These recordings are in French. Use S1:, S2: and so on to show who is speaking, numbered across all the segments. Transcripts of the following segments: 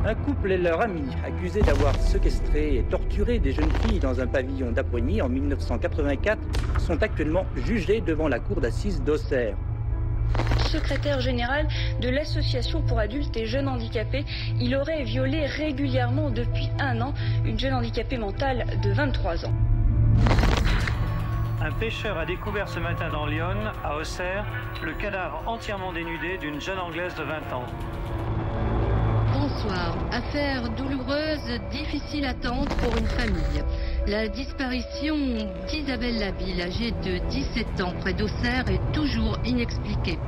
S1: Un couple et leur ami, accusés d'avoir séquestré et torturé des jeunes filles dans un pavillon d'Apoigny en 1984, sont actuellement jugés devant la cour d'assises d'Auxerre.
S2: Secrétaire général de l'association pour adultes et jeunes handicapés, il aurait violé régulièrement depuis 1 an une jeune handicapée mentale de 23 ans.
S3: Un pêcheur a découvert ce matin dans l'Yonne, à Auxerre, le cadavre entièrement dénudé d'une jeune Anglaise de 20 ans.
S4: Bonsoir. Affaire douloureuse, difficile attente pour une famille. La disparition d'Isabelle Laville, âgée de 17 ans, près d'Auxerre, est toujours inexpliquée.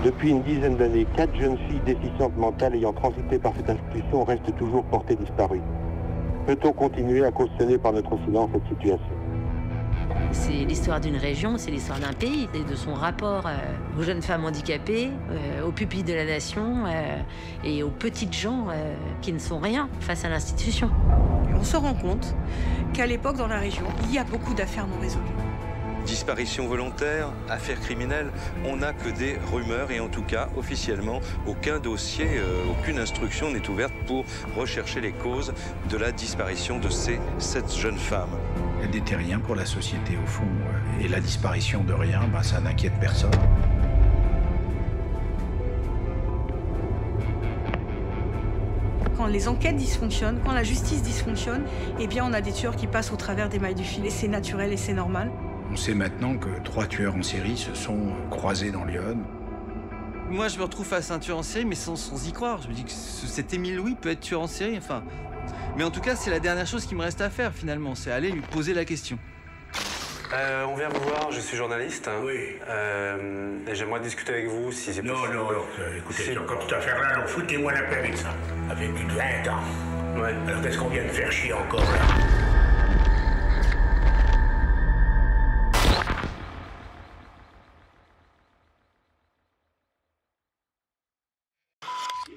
S5: Depuis une dizaine d'années, 4 jeunes filles déficientes mentales ayant transité par cette institution restent toujours portées disparues. Peut-on continuer à cautionner par notre silence cette situation ?
S6: C'est l'histoire d'une région, c'est l'histoire d'un pays, et de son rapport aux jeunes femmes handicapées, aux pupilles de la nation et aux petites gens qui ne sont rien face à l'institution.
S7: On se rend compte qu'à l'époque, dans la région, il y a beaucoup d'affaires non résolues.
S8: Disparition volontaire, affaires criminelles, on n'a que des rumeurs et en tout cas, officiellement, aucun dossier, aucune instruction n'est ouverte pour rechercher les causes de la disparition de ces 7 jeunes femmes.
S9: Elle n'était rien pour la société au fond, et la disparition de rien, ça n'inquiète personne.
S7: Quand les enquêtes dysfonctionnent, quand la justice dysfonctionne, eh bien on a des tueurs qui passent au travers des mailles du filet. C'est naturel et c'est normal.
S9: On sait maintenant que 3 tueurs en série se sont croisés dans l'Yonne.
S10: Moi, je me retrouve face à un tueur en série, mais sans y croire. Je me dis que cet Émile Louis peut être tueur en série, enfin... Mais en tout cas, c'est la dernière chose qui me reste à faire, finalement. C'est aller lui poser la question.
S11: On vient vous voir, je suis journaliste.
S12: Oui.
S11: Et j'aimerais discuter avec vous, si c'est possible.
S12: Non, écoutez, comme toute affaire-là, alors foutez-moi la paix avec ça. Ça fait plus de 20 ans.
S11: Ouais.
S12: Alors qu'est-ce qu'on vient de faire chier encore, là ?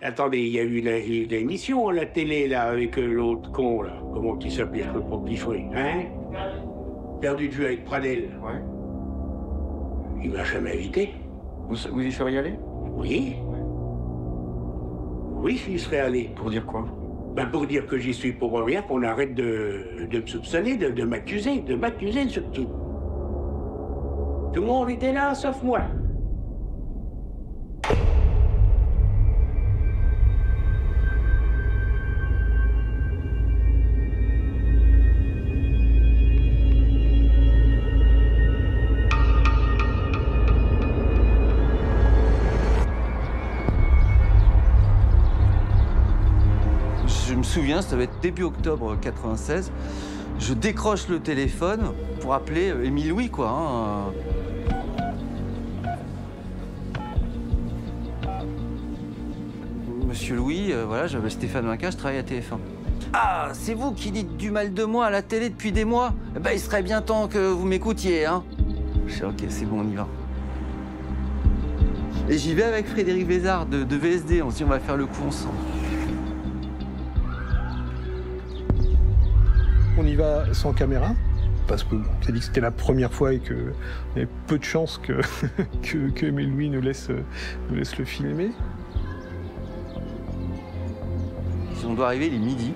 S12: Attendez, il y a eu une émission à la télé, là, avec l'autre con, là. Comment il s'appelait, je peux pas piffer, hein? Perdu de vue avec Pradel.
S13: Ouais.
S12: Il m'a jamais invité.
S13: Vous y seriez allé?
S12: Oui. Oui, j'y serais allé.
S13: Pour dire quoi?
S12: Pour dire que j'y suis pour rien, qu'on arrête de me soupçonner, de m'accuser surtout. Tout le monde était là, sauf moi.
S10: Je me souviens, ça va être début octobre 96. Je décroche le téléphone pour appeler Émile Louis, quoi. Monsieur Louis, voilà, j'appelle Stéphane Minca, je travaille à TF1. Ah, c'est vous qui dites du mal de moi à la télé depuis des mois? Il serait bien temps que vous m'écoutiez, hein. Je dis, ok, c'est bon, on y va. Et j'y vais avec Frédéric Vézard de VSD, on se dit on va faire le coup ensemble.
S14: On y va sans caméra, parce qu'on s'est dit que c'était la première fois et qu'il y avait peu de chances que Émile Louis nous laisse le filmer.
S10: On doit arriver, il est midi.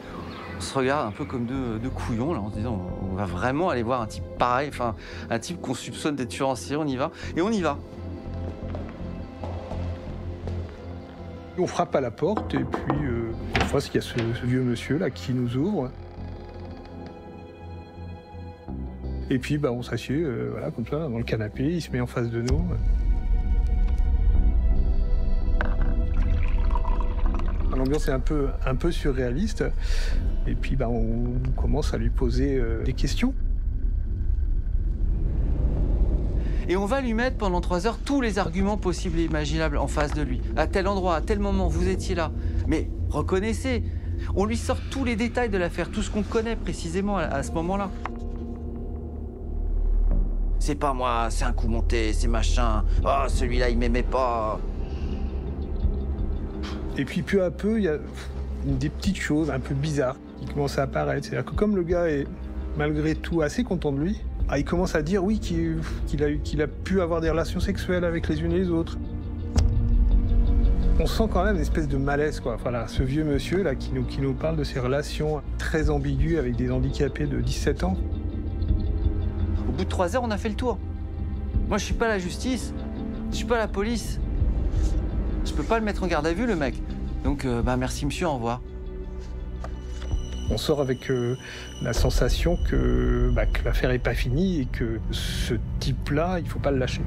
S10: On se regarde un peu comme deux couillons, là, en se disant on va vraiment aller voir un type pareil, enfin un type qu'on soupçonne d'être tueur en série, on y va. Et on y va.
S14: On frappe à la porte et puis on voit qu'il y a ce vieux monsieur là qui nous ouvre. Et puis on s'assied voilà, comme ça, dans le canapé, il se met en face de nous. L'ambiance est un peu surréaliste. Et puis on commence à lui poser des questions.
S10: Et on va lui mettre pendant 3 heures tous les arguments possibles et imaginables en face de lui. À tel endroit, à tel moment, vous étiez là. Mais reconnaissez, on lui sort tous les détails de l'affaire, tout ce qu'on connaît précisément à ce moment-là. C'est pas moi, c'est un coup monté, c'est machin. Oh, celui-là, il m'aimait pas.
S14: Et puis peu à peu, il y a des petites choses un peu bizarres qui commencent à apparaître. C'est-à-dire que comme le gars est malgré tout assez content de lui, il commence à dire oui qu'il a pu avoir des relations sexuelles avec les unes et les autres. On sent quand même une espèce de malaise, quoi. Voilà, ce vieux monsieur là qui nous parle de ses relations très ambiguës avec des handicapés de 17 ans.
S10: Au bout de 3 heures, on a fait le tour. Moi, je suis pas la justice, je suis pas la police. Je peux pas le mettre en garde à vue, le mec. Donc, merci monsieur, au revoir.
S14: On sort avec la sensation que l'affaire n'est pas finie et que ce type-là, il faut pas le lâcher.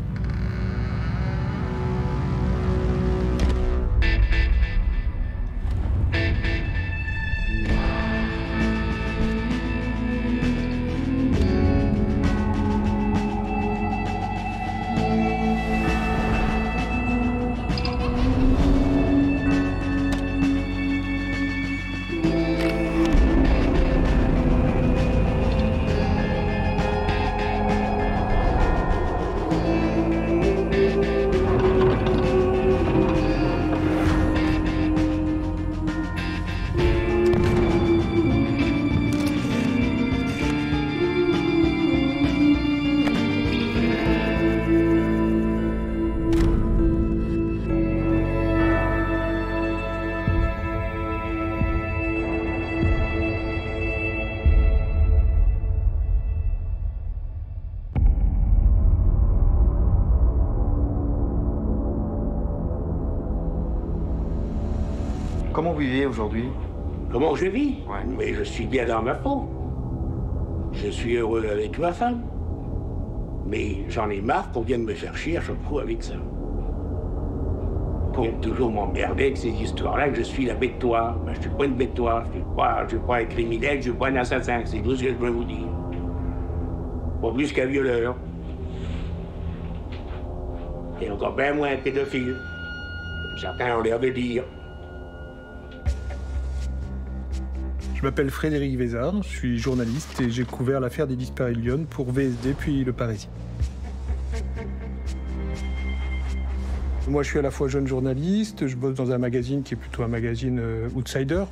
S13: Comment vous vivez aujourd'hui?
S12: Comment je vis?
S13: Ouais.
S12: Mais je suis bien dans ma peau. Je suis heureux avec ma femme. Mais j'en ai marre qu'on vienne me faire chier à chaque fois avec ça. Qu'on vienne toujours m'emmerder avec ces histoires-là que je suis la bête-toi. Ben, je suis pas une bête-toi. Je suis pas un criminel, je suis pas un assassin. C'est tout ce que je veux vous dire. Pas plus qu'un violeur. Et encore bien moins un pédophile. Certains ont l'air de dire.
S14: Je m'appelle Frédéric Vézard, je suis journaliste et j'ai couvert l'affaire des disparus de Lyon pour VSD puis Le Parisien. Moi, je suis à la fois jeune journaliste, je bosse dans un magazine qui est plutôt un magazine outsider.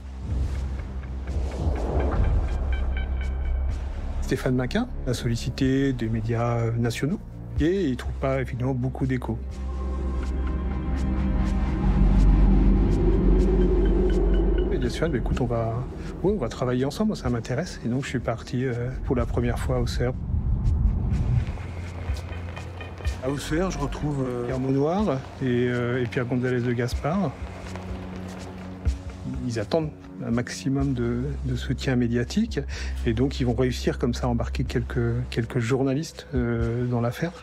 S14: Stéphane Maquin a sollicité des médias nationaux et il ne trouve pas évidemment beaucoup d'écho. Écoute, on va travailler ensemble, ça m'intéresse. Et donc, je suis parti pour la première fois à Auxerre. À Auxerre, je retrouve Guillermo Noir et Pierre González de Gaspard. Ils attendent un maximum de soutien médiatique. Et donc, ils vont réussir comme ça à embarquer quelques journalistes dans l'affaire.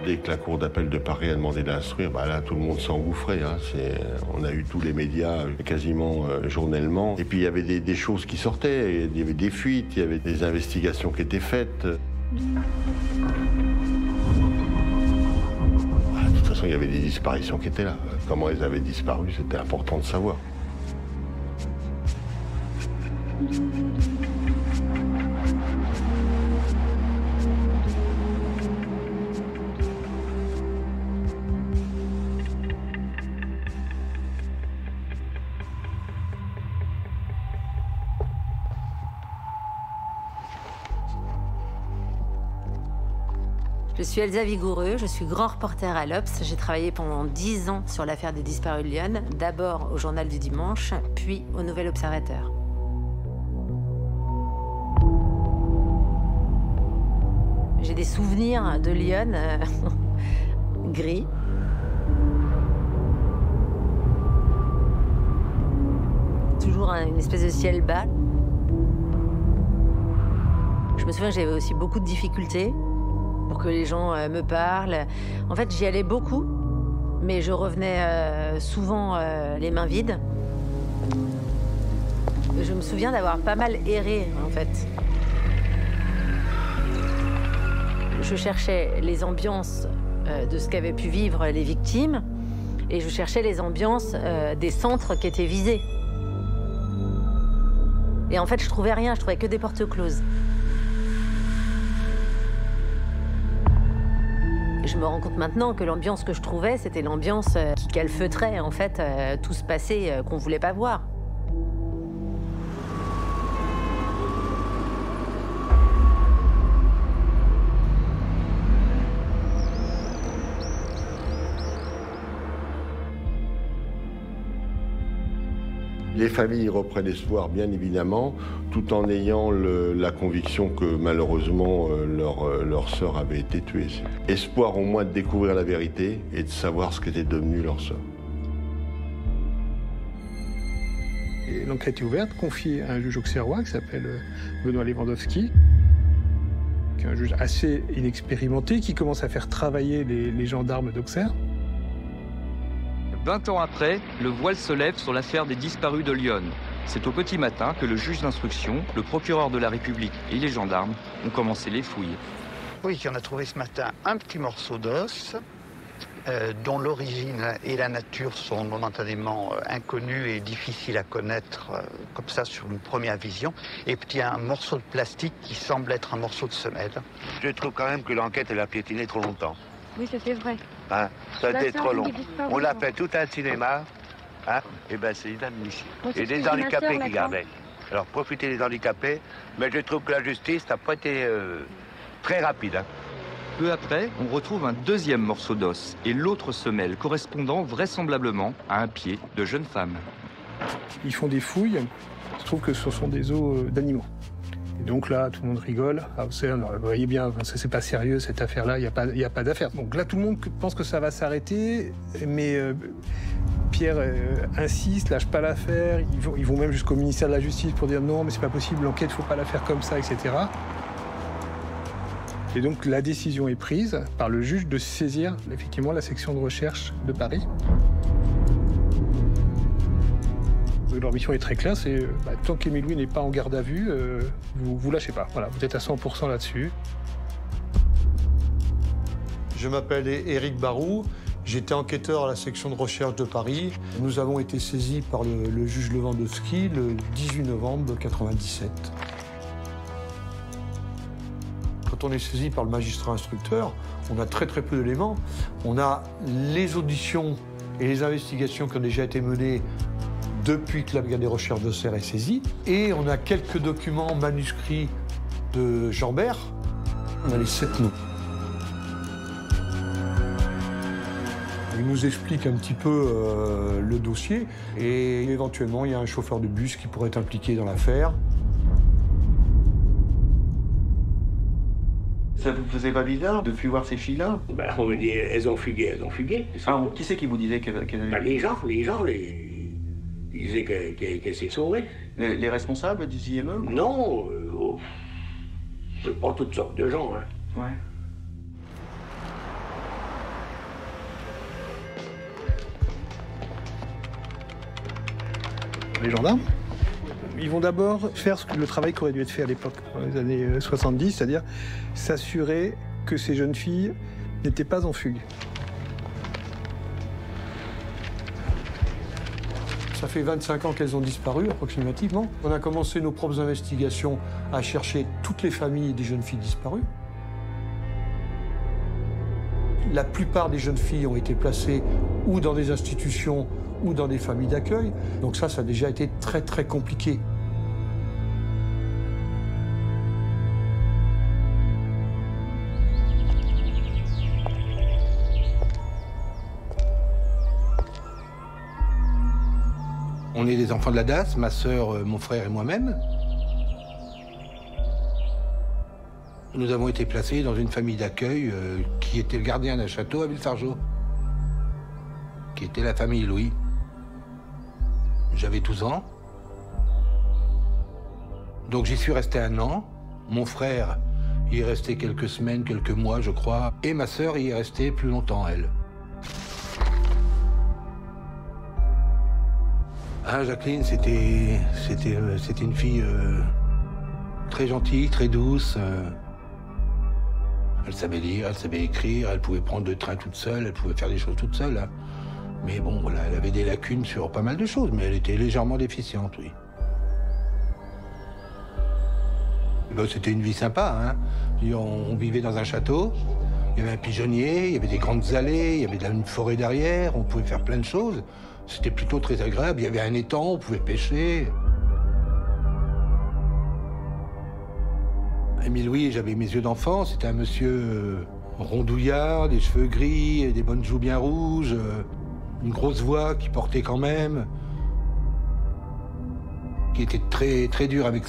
S5: Dès que la cour d'appel de Paris a demandé d'instruire, là, tout le monde s'est engouffré. Hein. On a eu tous les médias quasiment journellement. Et puis, il y avait des choses qui sortaient, il y avait des fuites, il y avait des investigations qui étaient faites. De toute façon, il y avait des disparitions qui étaient là. Comment elles avaient disparu, c'était important de savoir.
S6: Je suis Elsa Vigoureux, je suis grand reporter à l'Obs. J'ai travaillé pendant 10 ans sur l'affaire des disparus de Lyon, d'abord au Journal du Dimanche, puis au Nouvel Observateur. J'ai des souvenirs de Lyon gris. Toujours une espèce de ciel bas. Je me souviens que j'avais aussi beaucoup de difficultés pour que les gens me parlent. En fait, j'y allais beaucoup, mais je revenais souvent les mains vides. Je me souviens d'avoir pas mal erré, en fait. Je cherchais les ambiances de ce qu'avaient pu vivre les victimes, et je cherchais les ambiances des centres qui étaient visés. Et en fait, je trouvais rien, je trouvais que des portes closes. Je me rends compte maintenant que l'ambiance que je trouvais, c'était l'ambiance qui calfeutrait, en fait, tout ce passé qu'on voulait pas voir.
S5: Les familles reprennent espoir, bien évidemment, tout en ayant la conviction que malheureusement leur sœur avait été tuée. Espoir au moins de découvrir la vérité et de savoir ce qu'était devenu leur sœur.
S14: L'enquête est ouverte, confiée à un juge auxerrois qui s'appelle Benoît Lewandowski, qui est un juge assez inexpérimenté, qui commence à faire travailler les gendarmes d'Auxerre.
S15: 20 ans après, le voile se lève sur l'affaire des disparus de Lyon. C'est au petit matin que le juge d'instruction, le procureur de la République et les gendarmes ont commencé les fouilles.
S16: Oui, on a trouvé ce matin un petit morceau d'os dont l'origine et la nature sont momentanément inconnues et difficiles à connaître comme ça sur une première vision. Et puis il y a un morceau de plastique qui semble être un morceau de semelle.
S12: Je trouve quand même que l'enquête, elle a piétiné trop longtemps.
S17: Oui, ça c'est vrai.
S12: Hein, ça a été trop long. On l'a fait tout un cinéma, hein, et ben c'est inadmissible. Et des handicapés qui gardaient. Alors profitez des handicapés, mais je trouve que la justice n'a pas été très rapide. Hein.
S15: Peu après, on retrouve un deuxième morceau d'os et l'autre semelle correspondant vraisemblablement à un pied de jeune femme.
S14: Ils font des fouilles, il se trouve que ce sont des os d'animaux. Et donc là, tout le monde rigole. Ah, vous voyez bien, c'est pas sérieux cette affaire-là, il n'y a pas d'affaire. Donc là, tout le monde pense que ça va s'arrêter, mais Pierre insiste, lâche pas l'affaire. Ils vont même jusqu'au ministère de la Justice pour dire non, mais c'est pas possible, l'enquête, faut pas la faire comme ça, etc. Et donc la décision est prise par le juge de saisir effectivement la section de recherche de Paris. Leur mission est très claire, c'est tant qu'Émile Louis n'est pas en garde à vue, vous lâchez pas. Voilà, vous êtes à 100% là-dessus.
S18: Je m'appelle Éric Barou, j'étais enquêteur à la section de recherche de Paris. Nous avons été saisis par le juge Lewandowski le 18 novembre 1997. Quand on est saisi par le magistrat instructeur, on a très peu d'éléments. On a les auditions et les investigations qui ont déjà été menées depuis que la brigade des recherches d'Auxerre est saisie. Et on a quelques documents manuscrits de Jambert. On a les 7 noms. Il nous explique un petit peu le dossier. Et éventuellement, il y a un chauffeur de bus qui pourrait être impliqué dans l'affaire.
S13: Ça vous faisait pas bizarre de fuir voir ces filles-là?
S12: Ben, on me dit, elles ont fugué.
S13: Ah, qui c'est qui vous disait qu'elles avaient...
S12: Ben, les gens, ils disaient qu'elles s'est sauvée.
S13: Les responsables du IME?
S12: Non, pas toutes sortes de gens. Hein.
S13: Ouais.
S14: Les gendarmes, ils vont d'abord faire le travail qui aurait dû être fait à l'époque, dans les années 70, c'est-à-dire s'assurer que ces jeunes filles n'étaient pas en fugue.
S18: Ça fait 25 ans qu'elles ont disparu, approximativement. On a commencé nos propres investigations à chercher toutes les familles des jeunes filles disparues. La plupart des jeunes filles ont été placées ou dans des institutions ou dans des familles d'accueil. Donc ça a déjà été très compliqué.
S19: On est des enfants de la DAS, ma sœur, mon frère et moi-même. Nous avons été placés dans une famille d'accueil qui était le gardien d'un château à Villefargeau, qui était la famille Louis. J'avais 12 ans. Donc j'y suis resté 1 an. Mon frère y est resté quelques semaines, quelques mois, je crois. Et ma sœur y est restée plus longtemps, elle. Ah, Jacqueline, c'était une fille très gentille, très douce. Elle savait lire, elle savait écrire, elle pouvait prendre le train toute seule, elle pouvait faire des choses toute seule. Hein. Mais bon, voilà, elle avait des lacunes sur pas mal de choses, mais elle était légèrement déficiente, oui. Ben, c'était une vie sympa, hein. On vivait dans un château, il y avait un pigeonnier, il y avait des grandes allées, il y avait une forêt derrière, on pouvait faire plein de choses. C'était plutôt très agréable, il y avait un étang, on pouvait pêcher. Émile Louis, j'avais mes yeux d'enfant, c'était un monsieur rondouillard, des cheveux gris, des bonnes joues bien rouges, une grosse voix qui portait quand même. qui était très, très dur avec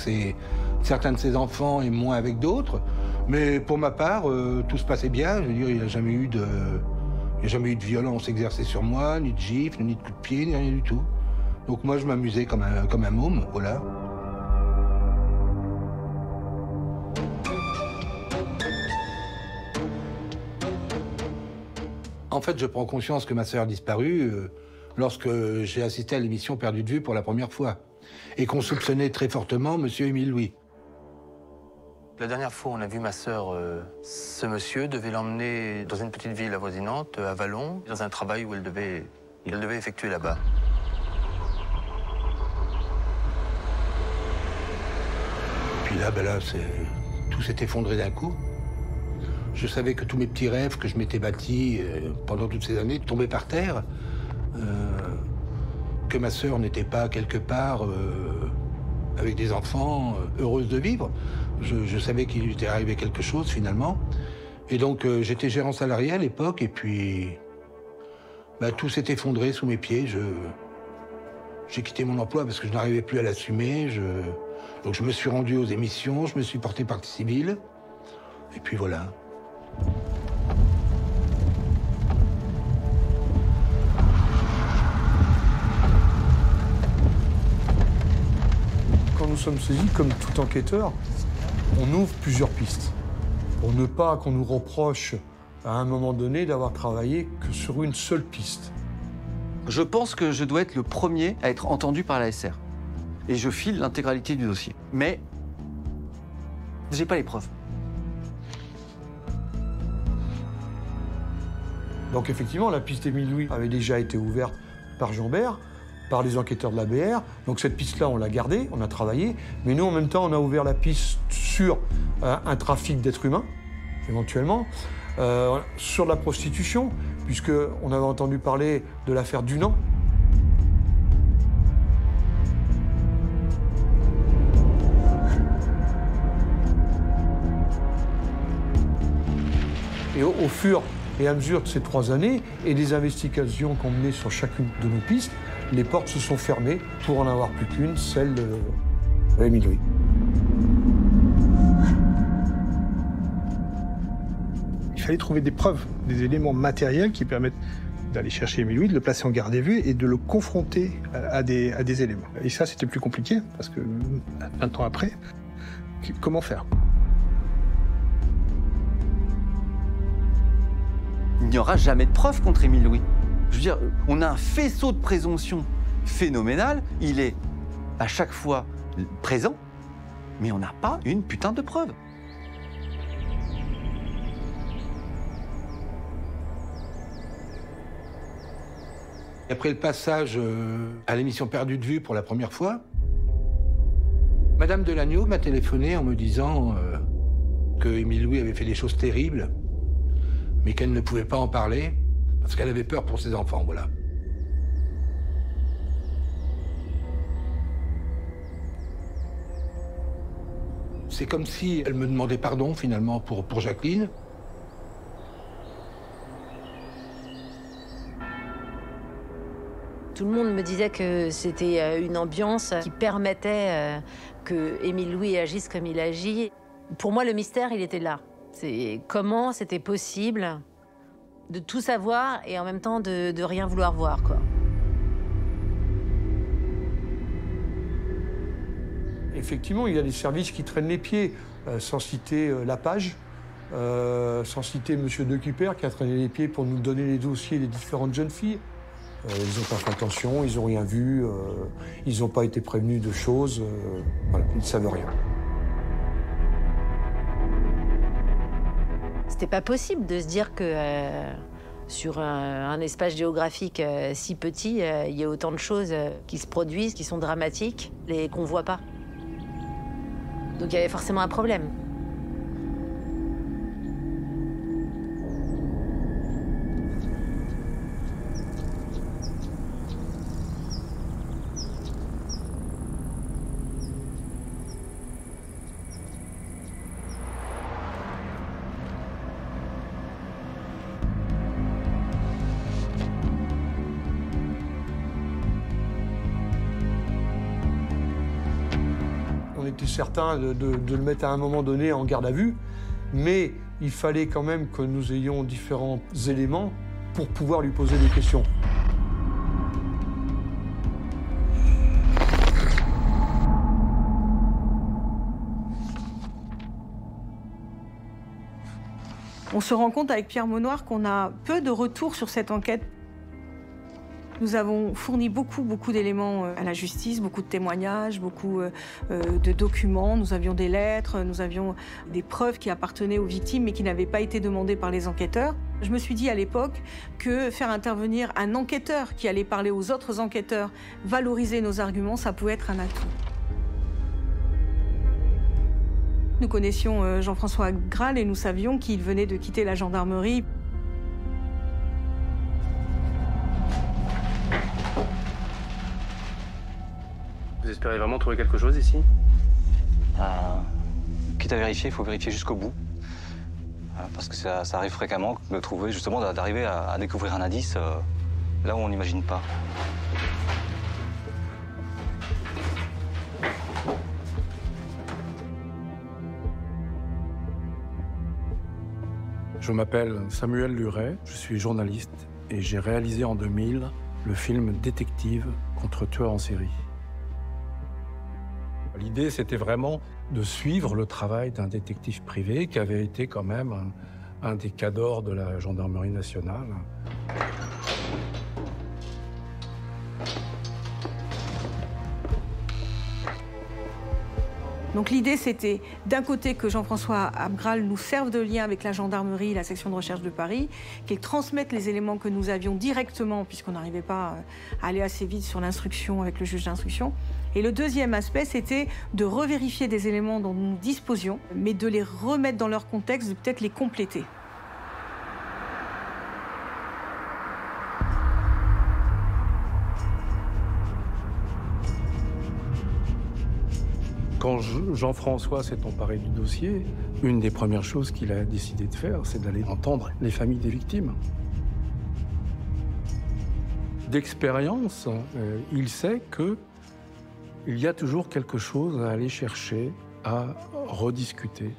S19: certains de ses enfants et moins avec d'autres. Mais pour ma part, tout se passait bien. Je veux dire, il n'y a jamais eu de violence exercée sur moi, ni de gifles, ni de coups de pied, ni rien du tout. Donc moi, je m'amusais comme un môme, voilà. En fait, je prends conscience que ma sœur a disparu lorsque j'ai assisté à l'émission Perdu de vue pour la première fois et qu'on soupçonnait très fortement monsieur Émile Louis.
S13: La dernière fois, on a vu ma sœur, ce monsieur devait l'emmener dans une petite ville avoisinante, à Vallon, dans un travail où elle devait effectuer là-bas.
S19: Puis là, tout s'est effondré d'un coup. Je savais que tous mes petits rêves que je m'étais bâtis pendant toutes ces années tombaient par terre. Que ma sœur n'était pas quelque part avec des enfants, heureuse de vivre. Je savais qu'il lui était arrivé quelque chose finalement. Et donc j'étais gérant salarié à l'époque et puis tout s'est effondré sous mes pieds. J'ai quitté mon emploi parce que je n'arrivais plus à l'assumer. Donc je me suis rendu aux émissions, je me suis porté partie civile. Et puis voilà.
S18: Quand nous sommes saisis, comme tout enquêteur, on ouvre plusieurs pistes pour ne pas qu'on nous reproche à un moment donné d'avoir travaillé que sur une seule piste.
S10: Je pense que je dois être le premier à être entendu par la SR. Et je file l'intégralité du dossier. Mais j'ai pas les preuves.
S18: Donc effectivement, la piste Émile Louis avait déjà été ouverte par Jean-Bert, par les enquêteurs de la BR. Donc cette piste-là, on l'a gardée, on a travaillé. Mais nous, en même temps, on a ouvert la piste sur un trafic d'êtres humains, éventuellement, sur la prostitution, puisqu'on avait entendu parler de l'affaire Dunant. Et au fur et à mesure de ces 3 années et des investigations qu'on menait sur chacune de nos pistes, les portes se sont fermées pour en avoir plus qu'une, celle de Émile Louis.
S14: Il fallait trouver des preuves, des éléments matériels qui permettent d'aller chercher Émile Louis, de le placer en garde à vue et de le confronter à des éléments. Et ça, c'était plus compliqué, parce que 20 ans après, comment faire ?
S10: Il n'y aura jamais de preuve contre Émile Louis. Je veux dire, on a un faisceau de présomption phénoménal, il est à chaque fois présent, mais on n'a pas une putain de preuve.
S19: Après le passage à l'émission Perdu de vue pour la première fois, Madame Delagneau m'a téléphoné en me disant que Émile Louis avait fait des choses terribles, mais qu'elle ne pouvait pas en parler parce qu'elle avait peur pour ses enfants, voilà. C'est comme si elle me demandait pardon, finalement, pour Jacqueline.
S6: Tout le monde me disait que c'était une ambiance qui permettait que Émile Louis agisse comme il agit. Pour moi, le mystère, il était là. C'est comment c'était possible de tout savoir et en même temps de rien vouloir voir, quoi.
S18: Effectivement, il y a des services qui traînent les pieds, sans citer la page, sans citer M. Decuper qui a traîné les pieds pour nous donner les dossiers des différentes jeunes filles. Ils n'ont pas fait attention, ils n'ont rien vu, ils n'ont pas été prévenus de choses, voilà, ils ne savent rien.
S6: C'était pas possible de se dire que sur un espace géographique si petit, il y a autant de choses qui se produisent, qui sont dramatiques et qu'on voit pas. Donc il y avait forcément un problème.
S18: été certain de le mettre à un moment donné en garde à vue, mais il fallait quand même que nous ayons différents éléments pour pouvoir lui poser des questions.
S7: On se rend compte avec Pierre Maunoir qu'on a peu de retours sur cette enquête. Nous avons fourni beaucoup d'éléments à la justice, beaucoup de témoignages, beaucoup de documents. Nous avions des lettres, nous avions des preuves qui appartenaient aux victimes mais qui n'avaient pas été demandées par les enquêteurs. Je me suis dit à l'époque que faire intervenir un enquêteur qui allait parler aux autres enquêteurs, valoriser nos arguments, ça pouvait être un atout. Nous connaissions Jean-François Grall et nous savions qu'il venait de quitter la gendarmerie.
S11: Vous espérez vraiment trouver quelque chose ici? Quitte à vérifier, il faut vérifier jusqu'au bout. Parce que ça arrive fréquemment de trouver, justement, d'arriver à découvrir un indice là où on n'imagine pas.
S17: Je m'appelle Samuel Luret, je suis journaliste et j'ai réalisé en 2000 le film Détective contre tueur en série. L'idée, c'était vraiment de suivre le travail d'un détective privé qui avait été quand même un des cadors de la gendarmerie nationale.
S7: Donc l'idée, c'était d'un côté que Jean-François Abgral nous serve de lien avec la gendarmerie, la section de recherche de Paris, qu'il transmette les éléments que nous avions directement, puisqu'on n'arrivait pas à aller assez vite sur l'instruction avec le juge d'instruction. Et le deuxième aspect, c'était de revérifier des éléments dont nous disposions, mais de les remettre dans leur contexte, de peut-être les compléter.
S17: Quand Jean-François s'est emparé du dossier, une des premières choses qu'il a décidé de faire, c'est d'aller entendre les familles des victimes. D'expérience, il sait qu'il y a toujours quelque chose à aller chercher, à rediscuter.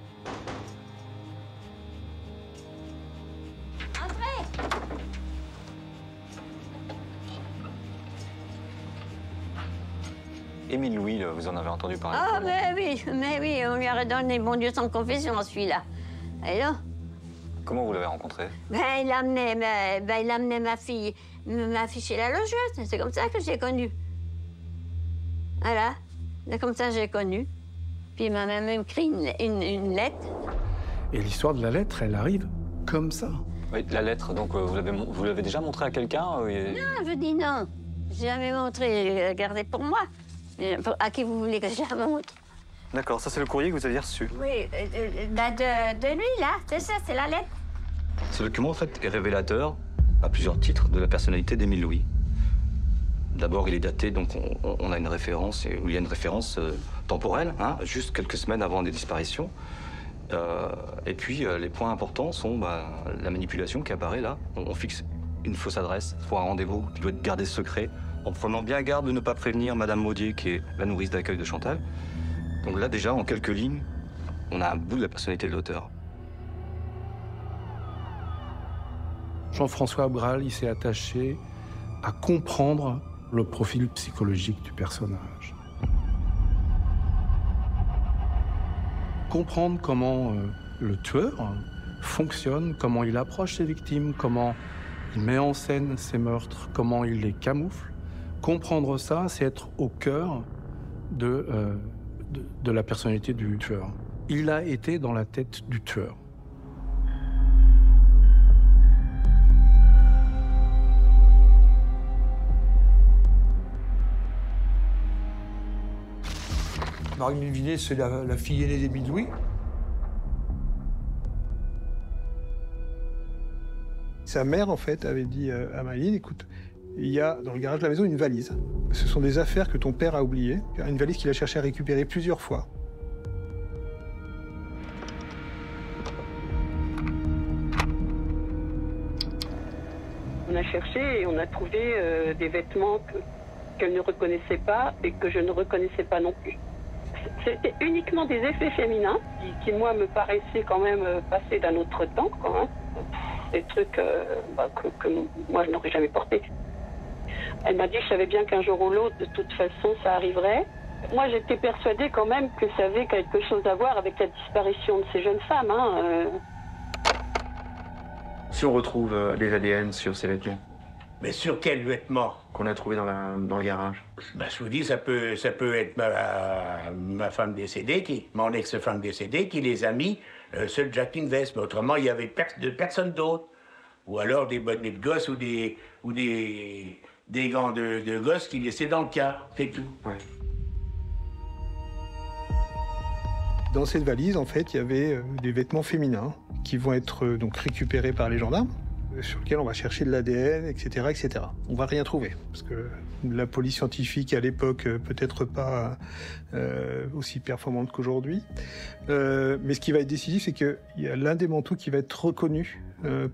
S11: Émile Louis, vous en avez entendu parler?
S20: Ah, mais oui, on lui aurait donné bon Dieu sans confession, celui-là. Et là?
S11: Comment vous l'avez rencontré?
S20: Il amenait ma fille chez la logeuse. C'est comme ça que j'ai connu. Voilà, c'est comme ça que j'ai connu. Puis il m'a même écrit une lettre.
S17: Et l'histoire de la lettre, elle arrive comme ça.
S11: Oui, la lettre, donc vous l'avez déjà montrée à quelqu'un?
S20: Non, je dis non. J'ai jamais montré, gardez pour moi. À qui vous voulez que je la montre?
S11: D'accord, ça c'est le courrier que vous aviez reçu.
S20: Oui, de lui, là, c'est ça, c'est la lettre.
S11: Ce document, en fait, est révélateur, à plusieurs titres, de la personnalité d'Émile Louis. D'abord, il est daté, donc on a une référence, il y a une référence temporelle, hein, juste quelques semaines avant des disparitions. Et puis, les points importants sont la manipulation qui apparaît là. On fixe une fausse adresse pour un rendez-vous qui doit être gardé secret, en prenant bien garde de ne pas prévenir Madame Maudier, qui est la nourrice d'accueil de Chantal. Donc là, déjà, en quelques lignes, on a un bout de la personnalité de l'auteur.
S17: Jean-François Abgral, il s'est attaché à comprendre le profil psychologique du personnage. Comprendre comment le tueur fonctionne, comment il approche ses victimes, comment il met en scène ses meurtres, comment il les camoufle. Comprendre ça, c'est être au cœur de la personnalité du tueur. Il a été dans la tête du tueur.
S18: Marie Vinet, c'est la fille aînée d'Émile Louis.
S14: Sa mère, en fait, avait dit à Maïline, écoute, il y a dans le garage de la maison une valise. Ce sont des affaires que ton père a oubliées. Une valise qu'il a cherché à récupérer plusieurs fois.
S21: On a cherché et on a trouvé des vêtements qu'elle ne reconnaissait pas et que je ne reconnaissais pas non plus. c'était uniquement des effets féminins qui moi, me paraissaient quand même passer d'un autre temps, quoi, hein. Des trucs que moi, je n'aurais jamais portés. Elle m'a dit, je savais bien qu'un jour ou l'autre, de toute façon, ça arriverait. Moi, j'étais persuadée quand même que ça avait quelque chose à voir avec la disparition de ces jeunes femmes, hein.
S1: Si on retrouve des ADN sur ces vêtements.
S12: Mais sur quel vêtement?
S1: Qu'on a trouvé dans le garage.
S12: Ben, je vous dis, ça peut être ma femme décédée, mon ex-femme décédée, qui les a mis sur Jacqueline Vest. Mais autrement, il y avait personne d'autre. Ou alors des bonnets de gosse ou des gants de gosse qui laissaient dans le car. C'est tout.
S1: Ouais.
S14: Dans cette valise, en fait, il y avait des vêtements féminins qui vont être donc récupérés par les gendarmes, sur lesquels on va chercher de l'ADN, etc., etc. On va rien trouver, parce que la police scientifique, à l'époque, peut-être pas aussi performante qu'aujourd'hui. Mais ce qui va être décisif, c'est qu'il y a l'un des manteaux qui va être reconnu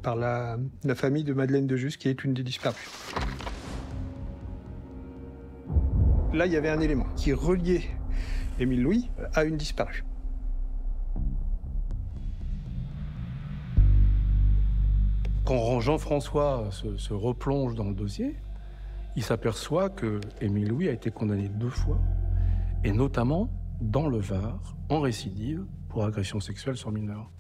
S14: par la famille de Madeleine de Juste, qui est une des disparues. Là, il y avait un élément qui reliait Émile Louis à une disparue.
S17: Quand Jean-François se replonge dans le dossier, il s'aperçoit que Émile Louis a été condamné 2 fois, et notamment dans le Var, en récidive, pour agression sexuelle sur mineur.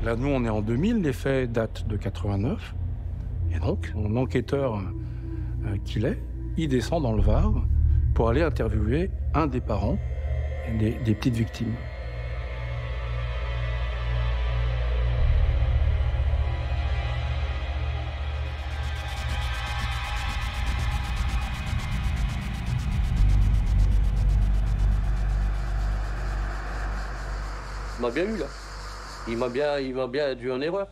S17: Là, nous, on est en 2000, les faits datent de 89, et donc, mon enquêteur qu'il est, il descend dans le Var pour aller interviewer un des parents des petites victimes.
S22: Il m'a bien eu, là. Il m'a bien induit en erreur.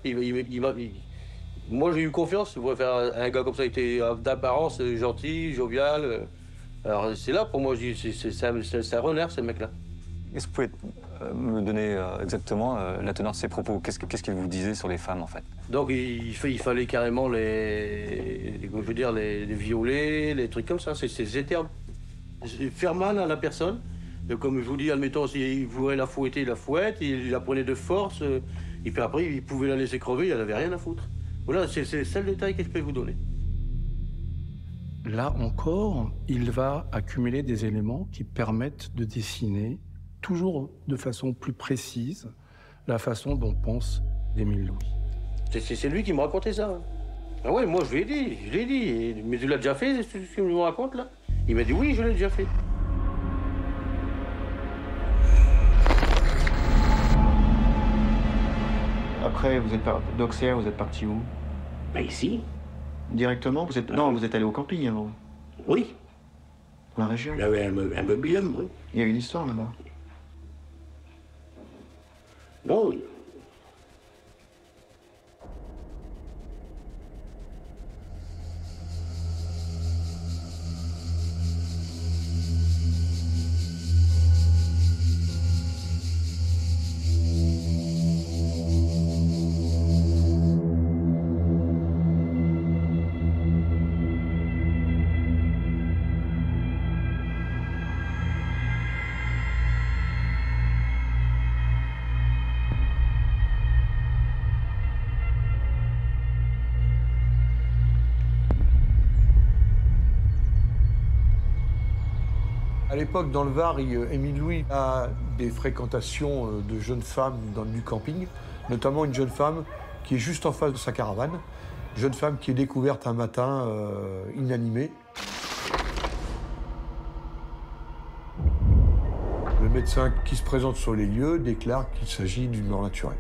S22: Moi, j'ai eu confiance. Vous pouvez faire un gars comme ça, il était d'apparence gentil, jovial. Alors, c'est là, pour moi, je dis, c'est un renard, ce mec-là.
S11: Est-ce que vous pouvez me donner exactement la teneur de ses propos? Qu'est-ce qu'il vous disait sur les femmes, en fait?
S22: Donc, il fallait carrément les violer, les trucs comme ça. C'est termes. Faire mal à la personne. Comme je vous dis, admettons, s'il voulait la fouetter, il la fouette, il la prenait de force, et puis après, il pouvait la laisser crever, il n'en avait rien à foutre. Voilà, c'est le seul détail que je peux vous donner.
S17: Là encore, il va accumuler des éléments qui permettent de dessiner, toujours de façon plus précise, la façon dont pense Émile Louis.
S22: C'est lui qui me racontait ça. Ah ouais, moi je l'ai dit. Mais tu l'as déjà fait, c'est ce qu'il me raconte là? Il m'a dit oui, je l'ai déjà fait.
S1: Après, vous êtes d'Auxerre, vous êtes parti où?
S12: Ben ici.
S1: Directement? Non, vous êtes allé au camping avant?
S12: Oui.
S1: Dans la région?
S12: J'avais un mobil-homme, oui.
S1: Il y a une histoire là-bas?
S12: Non.
S18: À l'époque, dans le Var, Émile Louis a des fréquentations de jeunes femmes dans le camping, notamment une jeune femme qui est juste en face de sa caravane, une jeune femme qui est découverte un matin inanimée. Le médecin qui se présente sur les lieux déclare qu'il s'agit d'une mort naturelle.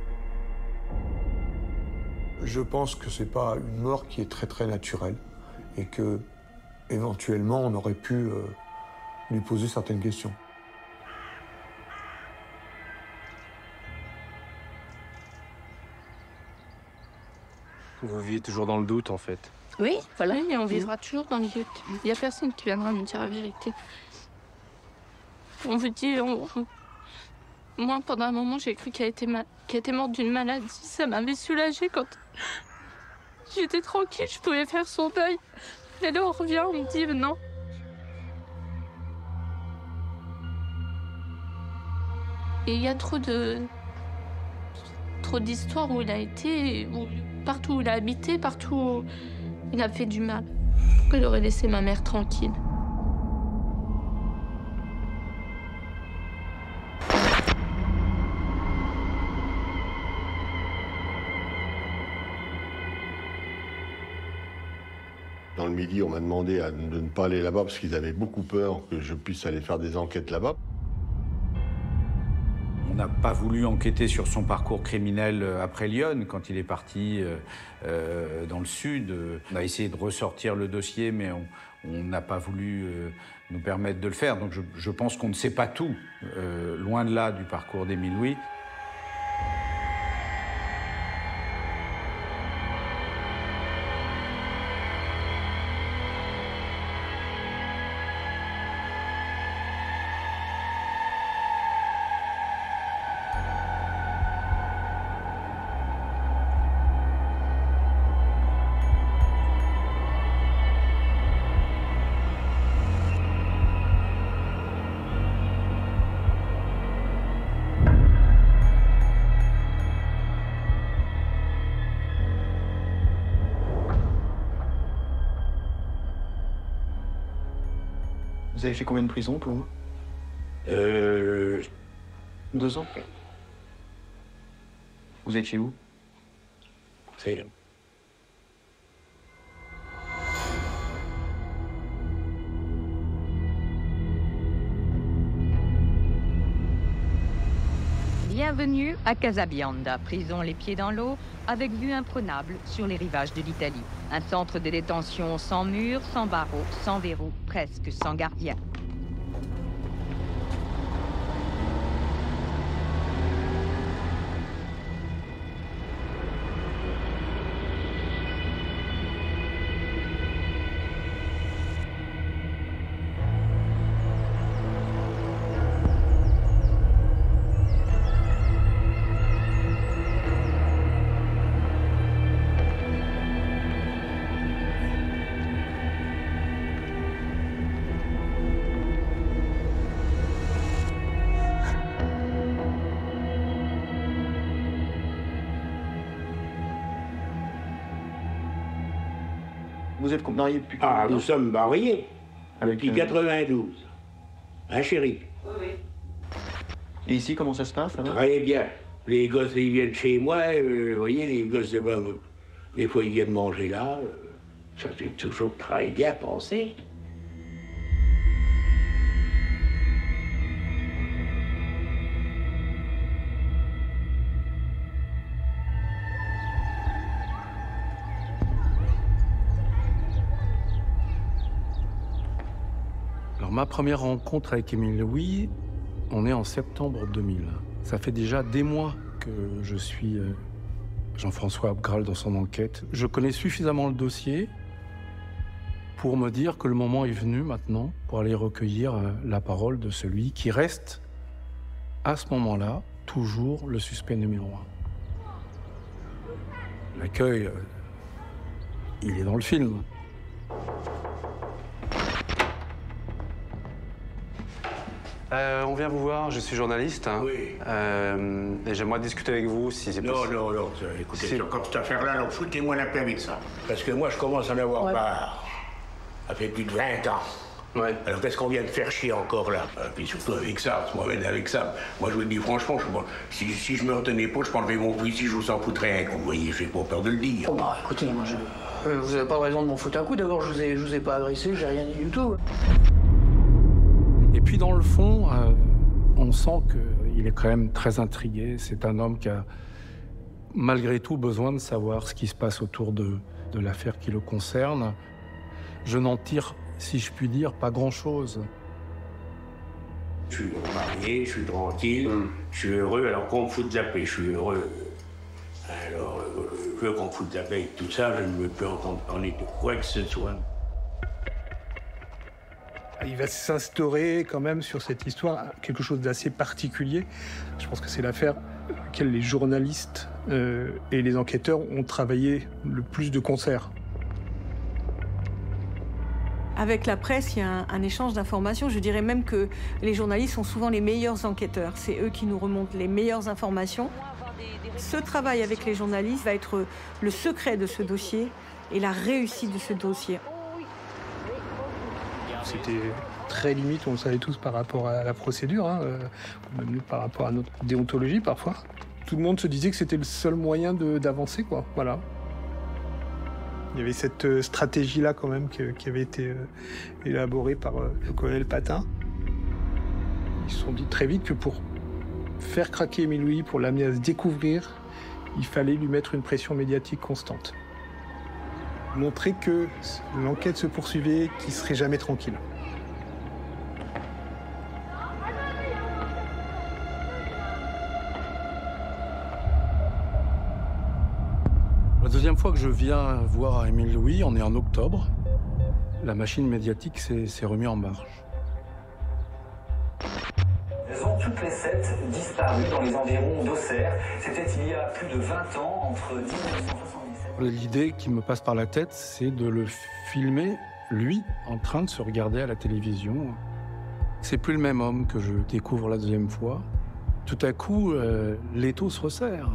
S18: Je pense que c'est pas une mort qui est très naturelle et que, éventuellement, on aurait pu lui poser certaines questions.
S17: Vous vivez toujours dans le doute, en fait.
S4: Oui, voilà, et on vivra toujours dans le doute. Il n'y a personne qui viendra nous dire la vérité. On vous dit,
S2: Moi, pendant un moment, j'ai cru qu'elle était morte d'une maladie. Ça m'avait soulagée quand j'étais tranquille, je pouvais faire son deuil. Et là, on revient, on me dit non. Et il y a trop d'histoires où il a été, partout où il a habité, partout où il a fait du mal. Pourquoi il aurait laissé ma mère tranquille?
S5: Dans le Midi, on m'a demandé de ne pas aller là-bas parce qu'ils avaient beaucoup peur que je puisse aller faire des enquêtes là-bas.
S9: On n'a pas voulu enquêter sur son parcours criminel après Lyon, quand il est parti dans le sud. On a essayé de ressortir le dossier, mais on n'a pas voulu nous permettre de le faire. Donc je pense qu'on ne sait pas tout, loin de là, du parcours d'Émile Louis.
S1: Vous avez fait combien de prisons pour vous 2 ans. Vous êtes chez où?
S12: C'est...
S3: Bienvenue à Casabianda, prison les pieds dans l'eau, avec vue imprenable sur les rivages de l'Italie. Un centre de détention sans murs, sans barreaux, sans verrous, presque sans gardien.
S1: Vous êtes marié depuis
S12: Ah, nous sommes mariés depuis 92. Hein, chérie?
S1: Oui. Et ici, comment ça se passe, alors?
S12: Très bien. Les gosses, ils viennent chez moi, vous voyez, les gosses, des fois, ils viennent manger là. Ça s'est toujours très bien passé.
S17: Alors, ma première rencontre avec Émile Louis, on est en septembre 2000. Ça fait déjà des mois que je suis Jean-François Abgral dans son enquête. Je connais suffisamment le dossier pour me dire que le moment est venu maintenant pour aller recueillir la parole de celui qui reste, à ce moment-là, toujours le suspect numéro 1. L'accueil, il est dans le film.
S23: On vient vous voir, je suis journaliste. Hein. Oui. Et j'aimerais discuter avec vous si c'est possible.
S12: Non, écoutez, comme cette affaire-là, foutez-moi la paix avec ça. Parce que moi, je commence à en avoir marre. Ça fait plus de 20 ans. Ouais. Alors qu'est-ce qu'on vient de faire chier encore là? Puis surtout avec ça, je m'emmène avec ça. Moi, je vous le dis franchement, si je me retenais pas, je prendrais mon fusil, je vous en foutrais un coup. Vous voyez, j'ai pas peur de le dire.
S24: Oh bah écoutez, moi vous avez pas de raison de m'en foutre un coup. D'abord, je vous ai pas agressé, j'ai rien dit du tout.
S17: Et puis dans le fond, on sent qu'il est quand même très intrigué. C'est un homme qui a malgré tout besoin de savoir ce qui se passe autour de l'affaire qui le concerne. Je n'en tire, si je puis dire, pas grand-chose.
S12: Je suis marié, je suis tranquille, je suis heureux, alors qu'on me foute de la paix, je suis heureux. Alors, je veux qu'on me foute de la paix et tout ça, je ne veux plus entendre parler de quoi que ce soit.
S14: il va s'instaurer quand même sur cette histoire quelque chose d'assez particulier. Je pense que c'est l'affaire à laquelle les journalistes et les enquêteurs ont travaillé le plus de concert.
S7: Avec la presse, il y a un échange d'informations. Je dirais même que les journalistes sont souvent les meilleurs enquêteurs. C'est eux qui nous remontent les meilleures informations. Ce travail avec les journalistes va être le secret de ce dossier et la réussite de ce dossier.
S14: C'était très limite, on le savait tous par rapport à la procédure, même par rapport à notre déontologie parfois. Tout le monde se disait que c'était le seul moyen d'avancer, quoi. Voilà. Il y avait cette stratégie-là quand même qui avait été élaborée par le colonel Patin. Ils se sont dit très vite que pour faire craquer Émile Louis, pour l'amener à se découvrir, il fallait lui mettre une pression médiatique constante. Montrer que l'enquête se poursuivait, qu'il ne serait jamais tranquille.
S17: La deuxième fois que je viens voir Émile Louis, on est en octobre. La machine médiatique s'est remise en marche.
S8: Elles ont toutes les 7 disparu dans les environs d'Auxerre. C'était il y a plus de 20 ans, entre 1977...
S17: L'idée qui me passe par la tête, c'est de le filmer, lui, en train de se regarder à la télévision. C'est plus le même homme que je découvre la deuxième fois. Tout à coup, l'étau se resserre.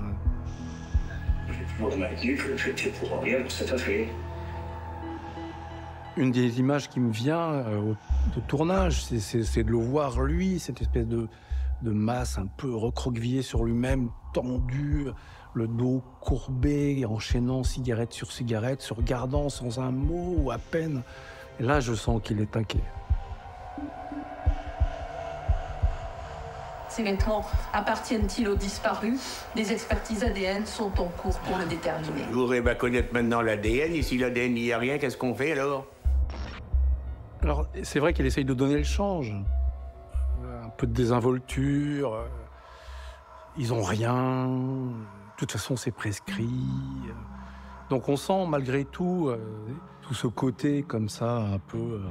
S17: Une des images qui me vient de tournage, c'est de le voir, lui, cette espèce de masse un peu recroquevillée sur lui-même, tendu, le dos courbé, enchaînant cigarette sur cigarette, se regardant sans un mot ou à peine. Et là, je sens qu'il est inquiet.
S13: Ces vêtements appartiennent-ils aux disparus? Des expertises ADN sont en cours pour le déterminer.
S12: Vous voudrez connaître maintenant l'ADN, et si l'ADN n'y a rien, qu'est-ce qu'on fait alors?
S17: Alors, c'est vrai qu'il essaye de donner le change. Un peu de désinvolture. Ils ont rien. De toute façon, c'est prescrit. Donc on sent malgré tout, tout ce côté comme ça, un peu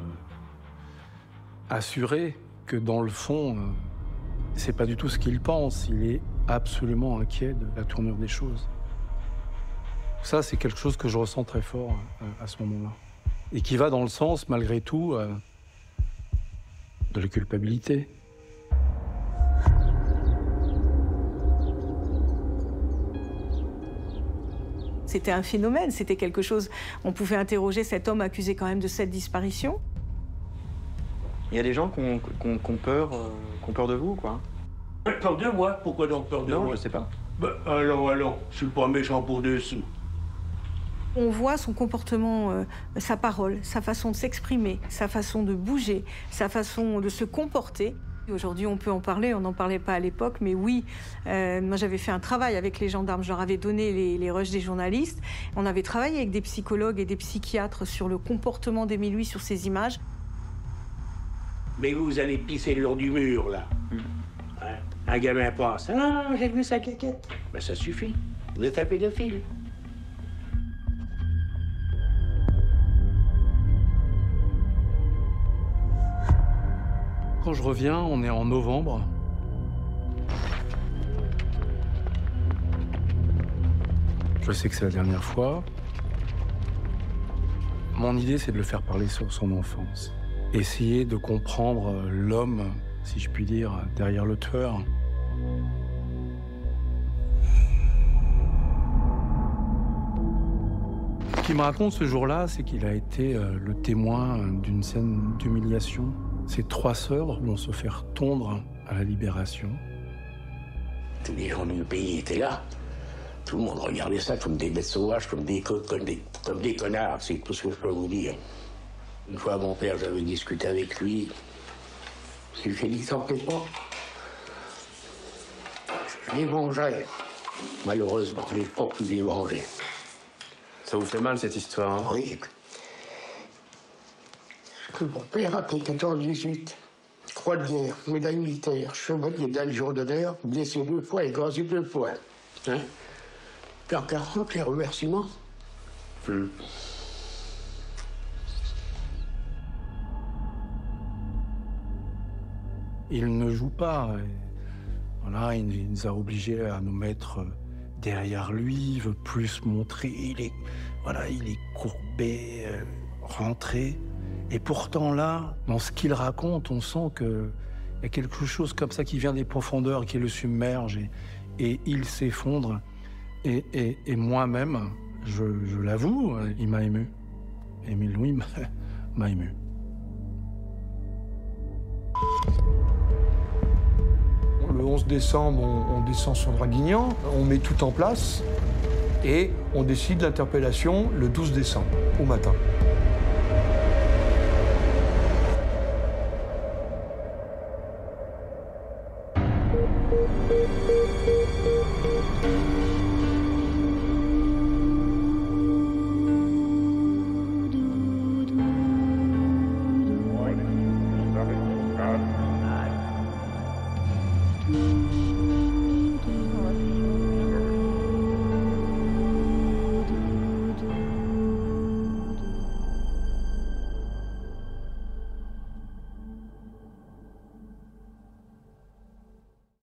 S17: assuré, que dans le fond, c'est pas du tout ce qu'il pense. Il est absolument inquiet de la tournure des choses. Ça, c'est quelque chose que je ressens très fort à ce moment-là. Et qui va dans le sens, malgré tout, de la culpabilité.
S7: C'était un phénomène, c'était quelque chose... On pouvait interroger cet homme accusé quand même de cette disparition.
S1: Il y a des gens qui ont peur de vous, quoi.
S12: Peur de moi? Pourquoi donc peur de moi?
S1: Non, je sais pas.
S12: Ben, alors, je suis pas méchant pour dessous.
S7: On voit son comportement, sa parole, sa façon de s'exprimer, sa façon de bouger, sa façon de se comporter. Aujourd'hui, on peut en parler, on n'en parlait pas à l'époque, mais oui, moi j'avais fait un travail avec les gendarmes, je leur avais donné les rushs des journalistes. On avait travaillé avec des psychologues et des psychiatres sur le comportement d'Émile Louis sur ces images.
S12: Mais vous allez pisser le long du mur, là. Hein? Un gamin passe. Ah, j'ai vu sa caquette. Ben, ça suffit. Vous êtes un pédophile.
S17: Quand je reviens, on est en novembre. Je sais que c'est la dernière fois. Mon idée, c'est de le faire parler sur son enfance. Essayer de comprendre l'homme, si je puis dire, derrière le tueur. Ce qu'il me raconte ce jour-là, c'est qu'il a été le témoin d'une scène d'humiliation. Ces 3 sœurs vont se faire tondre à la Libération.
S12: Tous les gens du pays étaient là. Tout le monde regardait ça comme des bêtes sauvages, comme des connards, c'est tout ce que je peux vous dire. Une fois, mon père, j'avais discuté avec lui. J'ai dit, t'en fais pas. Je les mangeais. Malheureusement, je n'ai pas pu les manger.
S23: Ça vous fait mal, cette histoire, hein?
S12: Oui. Mon père a pris 14-18. Croix de guerre, médaille militaire, chevalier de la Légion d'honneur, blessé 2 fois et gazé 2 fois. Hein? Père 40, les remerciements.
S17: Il ne joue pas. Et voilà, il nous a obligés à nous mettre derrière lui, il veut plus montrer. Il est courbé, rentré. Et pourtant là, dans ce qu'il raconte, on sent qu'il y a quelque chose comme ça qui vient des profondeurs, qui le submerge et il s'effondre. Et moi-même, je l'avoue, il m'a ému. Émile Louis m'a ému.
S18: Le 11 décembre, on descend sur Draguignan, on met tout en place et on décide l'interpellation le 12 décembre, au matin.